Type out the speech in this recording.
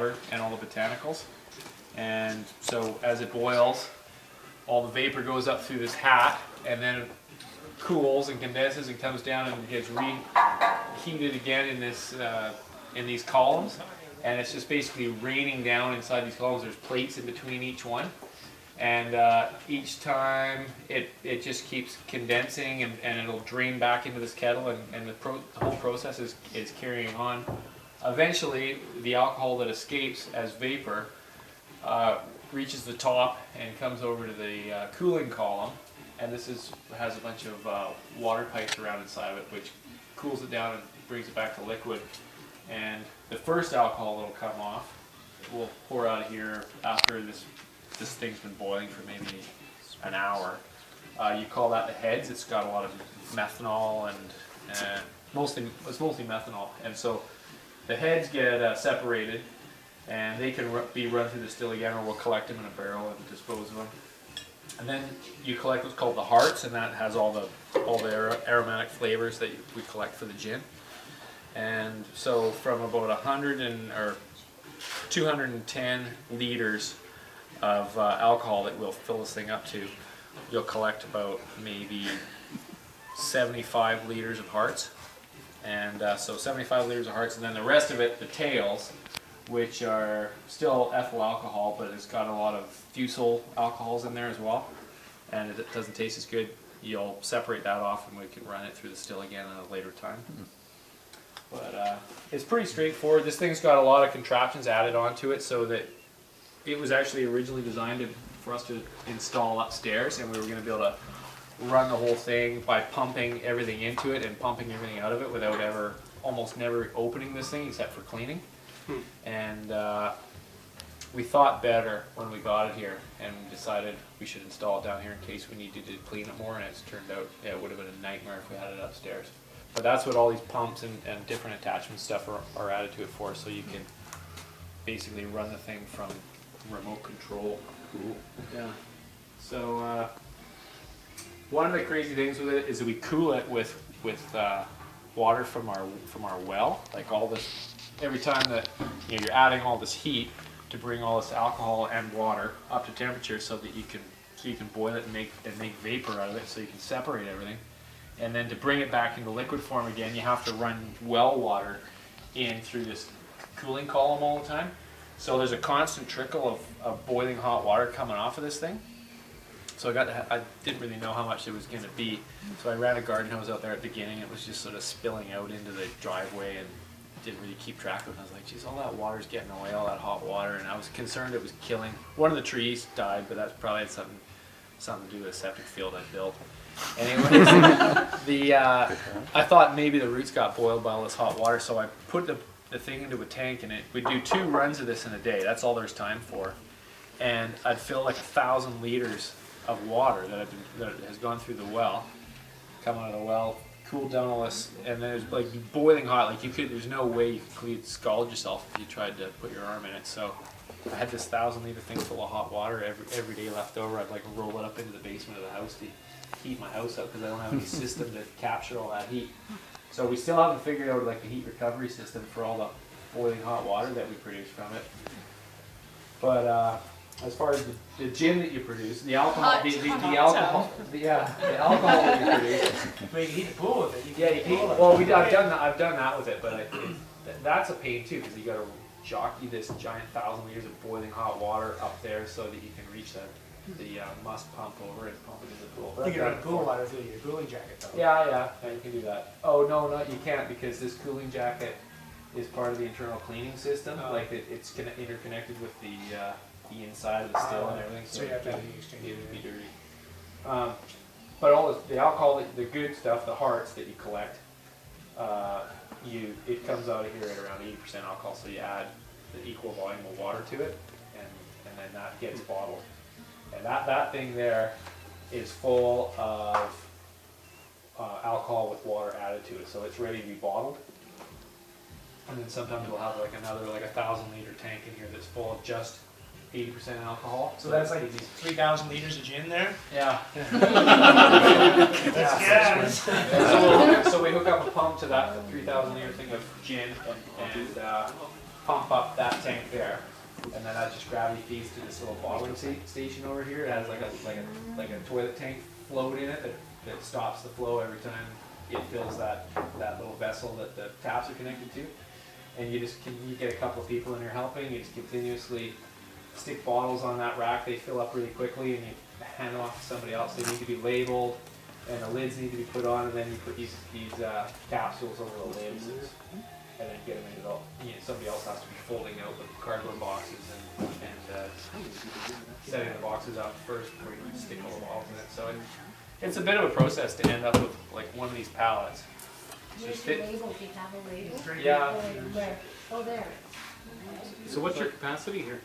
water and all the botanicals. And so as it boils, all the vapor goes up through this hat, and then it cools and condenses and comes down and gets reheated again in this in these columns. And it's just basically raining down inside these columns. There's plates in between each one. And each time it just keeps condensing, and it'll drain back into this kettle, and the whole process is carrying on. Eventually, the alcohol that escapes as vapor reaches the top and comes over to the cooling column, and this has a bunch of water pipes around inside of it, which cools it down and brings it back to liquid. And the first alcohol that will come off will pour out of here after this thing's been boiling for maybe an hour. You call that the heads. It's got a lot of methanol and it's mostly methanol. And so the heads get separated, and they can be run through the still again, or we'll collect them in a barrel and dispose of them. And then you collect what's called the hearts, and that has all the aromatic flavors that we collect for the gin. And so from about 210 liters of alcohol that we'll fill this thing up to, you'll collect about maybe 75 liters of hearts. And so 75 liters of hearts, and then the rest of it, the tails, which are still ethyl alcohol, but it's got a lot of fusel alcohols in there as well, and it doesn't taste as good. You'll separate that off, and we can run it through the still again at a later time. But it's pretty straightforward. This thing's got a lot of contraptions added onto it, so that it was actually originally designed for us to install upstairs, and we were going to be able to run the whole thing by pumping everything into it and pumping everything out of it without almost never opening this thing except for cleaning. And we thought better when we got it here, and we decided we should install it down here in case we needed to clean it more, and it's turned out it would have been a nightmare if we had it upstairs. But that's what all these pumps and different attachment stuff are added to it for, so you can basically run the thing from remote control. Cool. Yeah. So one of the crazy things with it is that we cool it with water from our well. Like all this, every time that you're adding all this heat to bring all this alcohol and water up to temperature, so that you can boil it and make vapor out of it, so you can separate everything. And then to bring it back into liquid form again, you have to run well water in through this cooling column all the time. So there's a constant trickle of boiling hot water coming off of this thing. So I didn't really know how much it was going to be. So I ran a garden hose out there at the beginning. It was just sort of spilling out into the driveway, and didn't really keep track of it. I was like, geez, all that water's getting away, all that hot water. And I was concerned it was killing. One of the trees died, but that's probably had something to do with a septic field I built. Anyways, I thought maybe the roots got boiled by all this hot water, so I put the thing into a tank, and we do 2 runs of this in a day. That's all there's time for. And I'd fill like 1,000 liters of water that has gone through the well, come out of the well, cooled down all this, and then it's like boiling hot. Like there's no way you could scald yourself if you tried to put your arm in it. So I had this 1,000-liter thing full of hot water every day left over. I'd like roll it up into the basement of the house to heat my house up, because I don't have any system to capture all that heat. So we still haven't figured out like the heat recovery system for all the boiling hot water that we produce from it. But as far as the gin that you produce, the alcohol, the alcohol that you produce, I mean, you heat the pool with it. I've done that with it, but that's a pain too, because you got to jockey this giant 1,000 liters of boiling hot water up there so that you can reach the must pump over and pump it into the pool. You can run pool water through your cooling jacket though. Yeah, you can do that. Oh no, you can't, because this cooling jacket is part of the internal cleaning system. Like it's interconnected with the inside of the still and everything. So you have to exchange it. It would be dirty. But all the alcohol, the good stuff, the hearts that you collect, it comes out of here at around 80% alcohol. So you add the equal volume of water to it, and then that gets bottled. And that thing there is full of alcohol with water added to it, so it's ready to be bottled. And then sometimes we'll have like another 1,000-liter tank in here that's full of just 80% alcohol. So that's like 3,000 liters of gin there? Yeah. That's So we hook up a pump to that 3,000-liter thing of gin and pump up that tank there. and then that just gravity feeds to this little bottling station over here. It has like a toilet tank float in it that stops the flow every time it fills that little vessel that the taps are connected to. And you get a couple of people in there helping. You just continuously stick bottles on that rack. They fill up really quickly, and you hand them off to somebody else. They need to be labeled, and the lids need to be put on, and then you put these capsules over the lids, and then get them into somebody else has to be folding out the cardboard boxes and setting the boxes out first before you stick all the bottles in it. So it's a bit of a process to end up with like one of these pallets. Where's the label? Do you have a label? Yeah. Where? Oh, there. So what's your capacity here?